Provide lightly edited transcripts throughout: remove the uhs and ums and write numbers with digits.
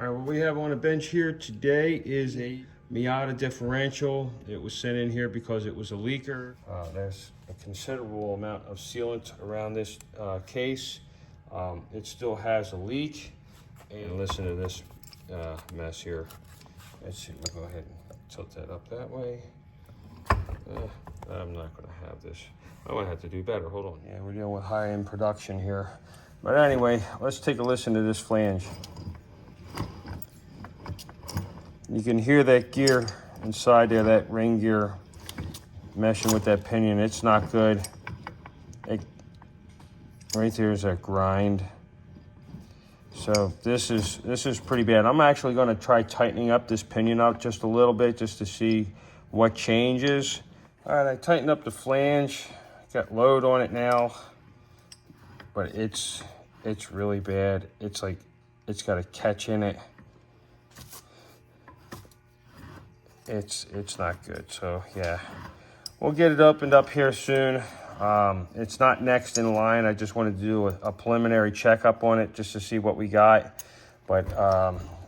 All right, what we have on the bench here today is a Miata differential. It was sent in here because it was a leaker. There's a considerable amount of sealant around this case. It still has a leak. And listen to this mess here. Let's see, we'll go ahead and tilt that up that way. I'm not gonna have this. I'm gonna have to do better, hold on. Yeah, we're dealing with high-end production here. But anyway, let's take a listen to this flange. You can hear that gear inside there, that ring gear meshing with that pinion. It's not good. Right there is that grind. So this is pretty bad. I'm actually going to try tightening up this pinion up just a little bit just to see what changes. All right, I tightened up the flange. Got load on it now, but it's really bad. It's like it's got a catch in it. It's not good. So yeah, we'll get it opened up here soon. It's not next in line. I just wanted to do a preliminary checkup on it just to see what we got. But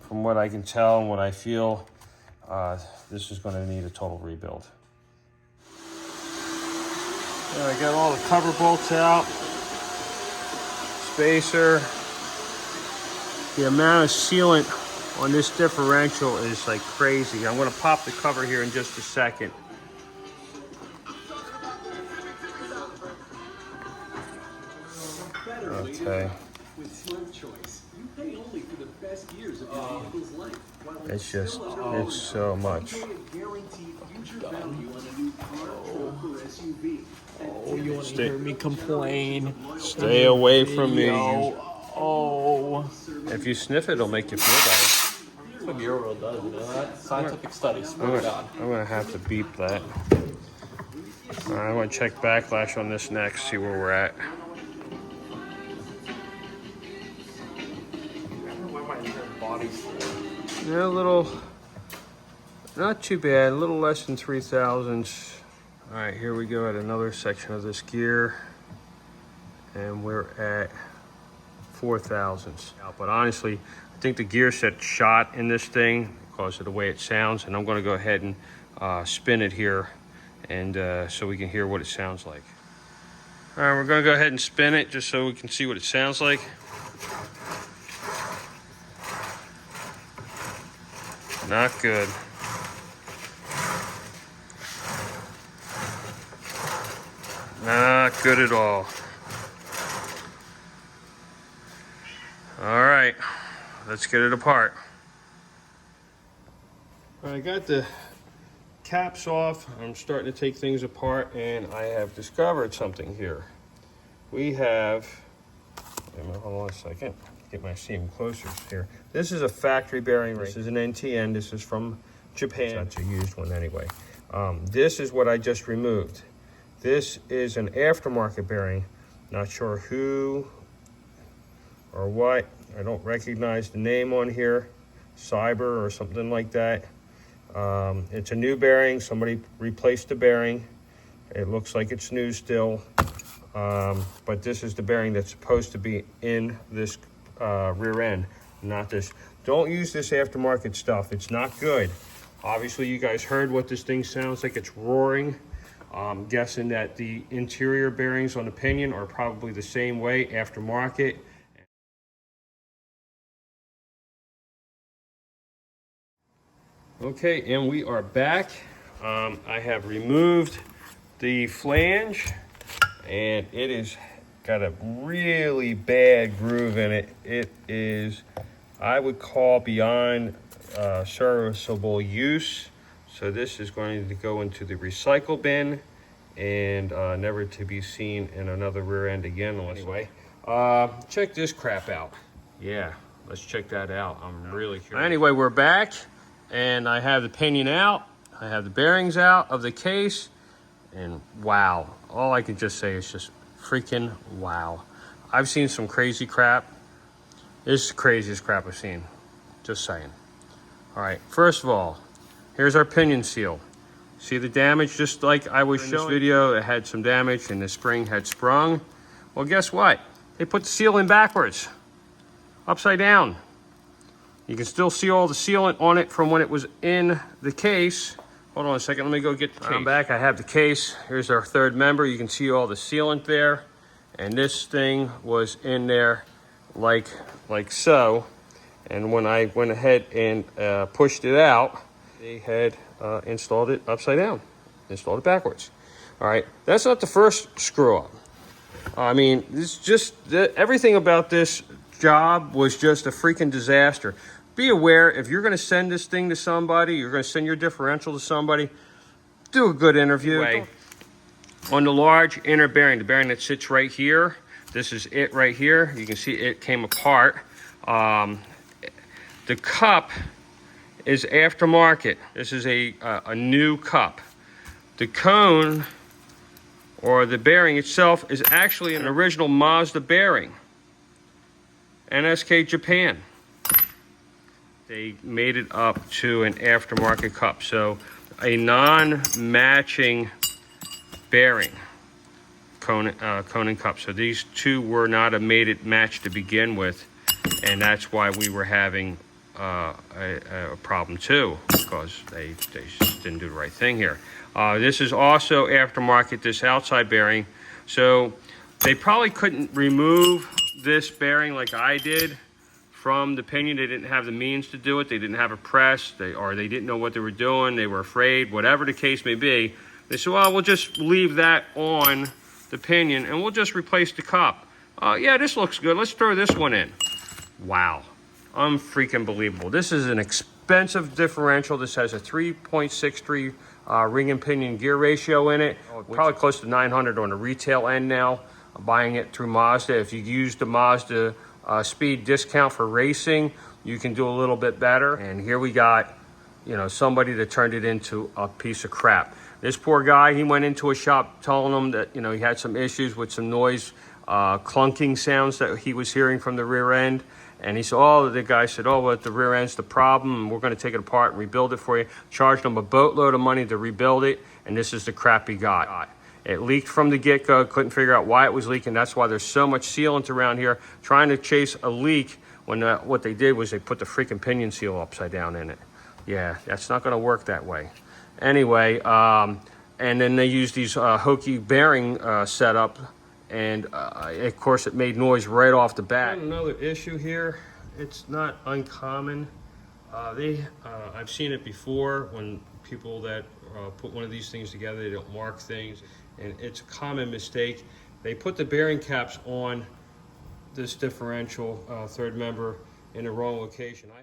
from what I can tell and what I feel, this is going to need a total rebuild. Yeah, I got all the cover bolts out, spacer. The amount of sealant on this differential is like crazy. I'm going to pop the cover here in just a second. Okay. It's just, it's so much. Oh, you want to hear me complain? Stay away from me. Oh. If you sniff it, it'll make you feel better. That's what your world does, you know that? Scientific studies. I'm gonna have to beep that. All right, I want to check backlash on this next, see where we're at. Yeah, a little, not too bad, a little less than 3 thousandths. All right, here we go at another section of this gear, and we're at 4 thousandths. But honestly, I think the gear set shot in this thing because of the way it sounds, and I'm going to go ahead and spin it here, and so we can hear what it sounds like. All right, we're going to go ahead and spin it just so we can see what it sounds like. Not good. Not good at all. All right, let's get it apart. I got the caps off. I'm starting to take things apart, and I have discovered something here. We have, hold on a second. Get my seam closer here. This is a factory bearing ring. This is an NTN. This is from Japan. That's a used one anyway. This is what I just removed. This is an aftermarket bearing. Not sure who or what. I don't recognize the name on here. Cyber or something like that. It's a new bearing. Somebody replaced the bearing. It looks like it's new still. But this is the bearing that's supposed to be in this rear end, not this. Don't use this aftermarket stuff. It's not good. Obviously, you guys heard what this thing sounds like. It's roaring. I'm guessing that the interior bearings on the pinion are probably the same way, aftermarket. Okay, and we are back. I have removed the flange, and it is got a really bad groove in it. It is, I would call beyond serviceable use. So this is going to go into the recycle bin and never to be seen in another rear end again. Anyway, check this crap out. Yeah, let's check that out. I'm really curious. Anyway, we're back, and I have the pinion out. I have the bearings out of the case, and wow. All I can just say is just freaking wow. I've seen some crazy crap. This is the craziest crap I've seen. Just saying. All right, first of all, here's our pinion seal. See the damage? Just like I was showing in this video, it had some damage and the spring had sprung. Well, guess what? They put the seal in backwards, upside down. You can still see all the sealant on it from when it was in the case. Hold on a second, let me go get the case. I'm back, I have the case. Here's our third member. You can see all the sealant there. And this thing was in there like so. And when I went ahead and pushed it out, they had installed it upside down, installed it backwards. All right, that's not the first screw up. I mean, it's just everything about this job was just a freaking disaster. Be aware, if you're going to send this thing to somebody, you're going to send your differential to somebody, do a good interview. Anyway, on the large inner bearing, the bearing that sits right here, this is it right here. You can see it came apart. The cup is aftermarket. This is a new cup. The cone, or the bearing itself, is actually an original Mazda bearing. NSK Japan. They made it up to an aftermarket cup. So a non-matching bearing, cone and cup. So these two were not a mated match to begin with. And that's why we were having a problem too, because they just didn't do the right thing here. This is also aftermarket, this outside bearing. So they probably couldn't remove this bearing like I did from the pinion. They didn't have the means to do it. They didn't have a press, or they didn't know what they were doing. They were afraid, whatever the case may be. They said, well, we'll just leave that on the pinion and we'll just replace the cup. Yeah, this looks good. Let's throw this one in. Wow, unfreaking believable. This is an expensive differential. This has a 3.63 ring and pinion gear ratio in it. Probably close to 900 on the retail end now. Buying it through Mazda. If you use the Mazda Speed discount for racing, you can do a little bit better. And here we got, you know, somebody that turned it into a piece of crap. This poor guy, he went into a shop telling them that, you know, he had some issues with some noise, clunking sounds that he was hearing from the rear end. And he said, oh, the guy said, oh, well, the rear end's the problem, and we're going to take it apart and rebuild it for you. Charged him a boatload of money to rebuild it, and this is the crap he got. It leaked from the get-go, couldn't figure out why it was leaking. That's why there's so much sealant around here trying to chase a leak when what they did was they put the freaking pinion seal upside down in it. Yeah, that's not going to work that way. Anyway, and then they used these hokey bearing setup, and of course it made noise right off the bat. Another issue here, it's not uncommon. I've seen it before when people that put one of these things together, they don't mark things, and it's a common mistake. They put the bearing caps on this differential third member in the wrong location. I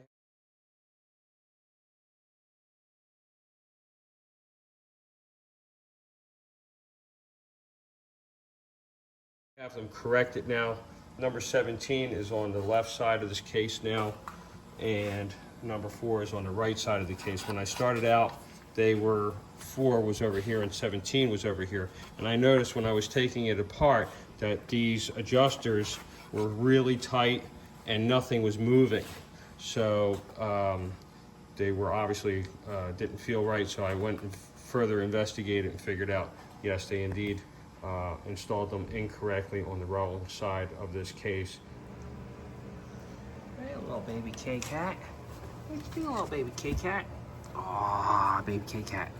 have them corrected now. Number 17 is on the left side of this case now, and number 4 is on the right side of the case. When I started out, they were 4 was over here and 17 was over here. And I noticed when I was taking it apart that these adjusters were really tight and nothing was moving. So they were obviously didn't feel right. So I went and further investigated and figured out, yes, they indeed installed them incorrectly on the wrong side of this case. Hey, little baby K-Cat. What you doing, little baby K-Cat? Aw, baby K-Cat.